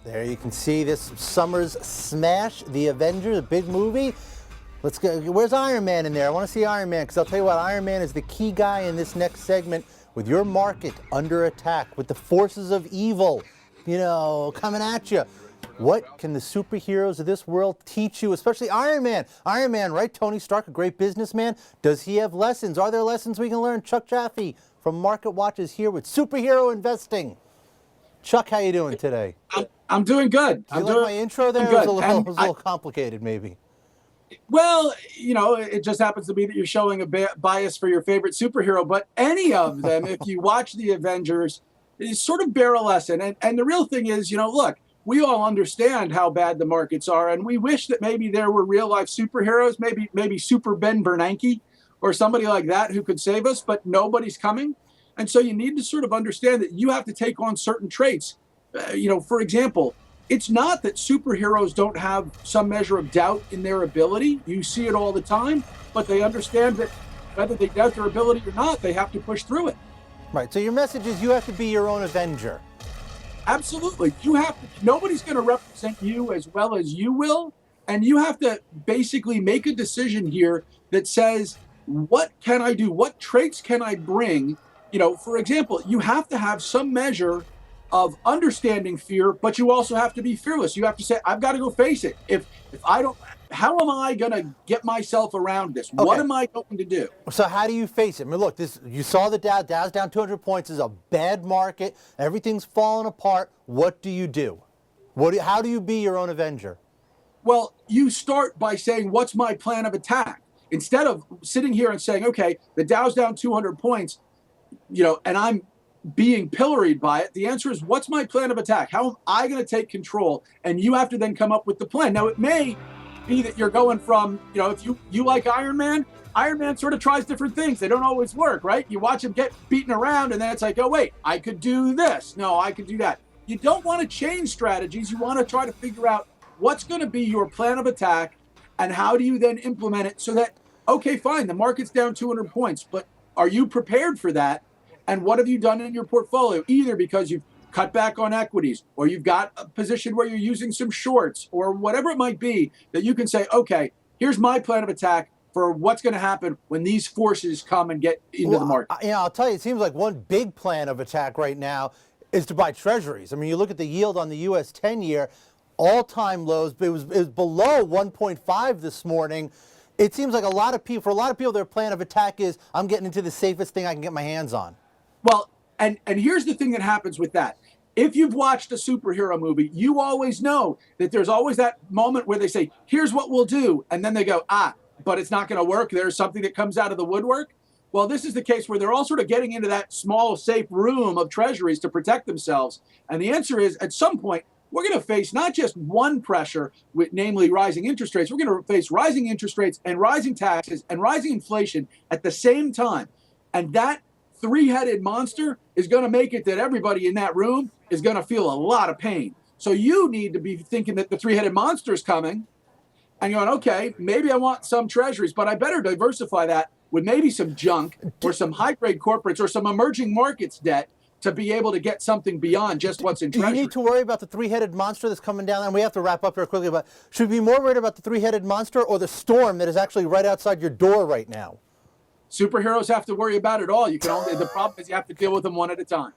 There you can see this summer's smash, The Avengers, a big movie. Let's go. Where's Iron Man in there? I want to see Iron Man because I'll tell you what, Iron Man is the key guy in this next segment with your market under attack, with the forces of evil, coming at you. What can the superheroes of this world teach you, especially Iron Man? Iron Man, right? Tony Stark, a great businessman. Does he have lessons? Are there lessons we can learn? Chuck Jaffe from Market Watch is here with superhero investing. Chuck, how you doing today? I'm doing good. Did you like my intro there? It was a little complicated, maybe. Well, it just happens to be that you're showing a bias for your favorite superhero, but any of them, if you watch the Avengers, is sort of bear a lesson. And the real thing is, look, we all understand how bad the markets are, and we wish that maybe there were real-life superheroes, maybe Super Ben Bernanke or somebody like that who could save us, but nobody's coming. And so you need to sort of understand that you have to take on certain traits. For example, it's not that superheroes don't have some measure of doubt in their ability. You see it all the time, but they understand that whether they doubt their ability or not, they have to push through it. Right. So your message is you have to be your own Avenger. Absolutely. You have to. Nobody's going to represent you as well as you will. And you have to basically make a decision here that says, what can I do? What traits can I bring? For example, you have to have some measure of understanding fear, but you also have to be fearless. You have to say, I've got to go face it. If I don't, how am I going to get myself around this? Okay. What am I going to do? So how do you face it? I mean, look, you saw the Dow's down 200 points. This is a bad market. Everything's falling apart. What do you do? How do you be your own Avenger? Well, you start by saying, what's my plan of attack? Instead of sitting here and saying, okay, the Dow's down 200 points, and I'm being pilloried by it, the answer is, what's my plan of attack? How am I going to take control? And you have to then come up with the plan. Now, it may be that you're going from, if you like Iron Man sort of tries different things. They don't always work, right? You watch him get beaten around, and then it's like, oh, wait, I could do this. No, I could do that. You don't want to change strategies. You want to try to figure out what's going to be your plan of attack, and how do you then implement it so that, okay, fine, the market's down 200 points, but are you prepared for that? And what have you done in your portfolio? Either because you've cut back on equities, or you've got a position where you're using some shorts, or whatever it might be, that you can say, okay, here's my plan of attack for what's going to happen when these forces come and get into the market. I'll tell you, it seems like one big plan of attack right now is to buy treasuries. I mean, you look at the yield on the U.S. 10-year, all-time lows, but it was below 1.5 this morning. It seems like for a lot of people, their plan of attack is, I'm getting into the safest thing I can get my hands on. Well, and here's the thing that happens with that. If you've watched a superhero movie, you always know that there's always that moment where they say, here's what we'll do. And then they go, but it's not going to work. There's something that comes out of the woodwork. Well, this is the case where they're all sort of getting into that small, safe room of treasuries to protect themselves. And the answer is, at some point, we're going to face not just one pressure, namely rising interest rates. We're going to face rising interest rates and rising taxes and rising inflation at the same time. And that three-headed monster is going to make it that everybody in that room is going to feel a lot of pain. So you need to be thinking that the three-headed monster is coming and going, okay, maybe I want some treasuries, but I better diversify that with maybe some junk or some high-grade corporates or some emerging markets debt to be able to get something beyond just what's in treasury. Do you need to worry about the three-headed monster that's coming down? And we have to wrap up here quickly, but should we be more worried about the three-headed monster or the storm that is actually right outside your door right now? Superheroes have to worry about it all. The problem is you have to deal with them one at a time.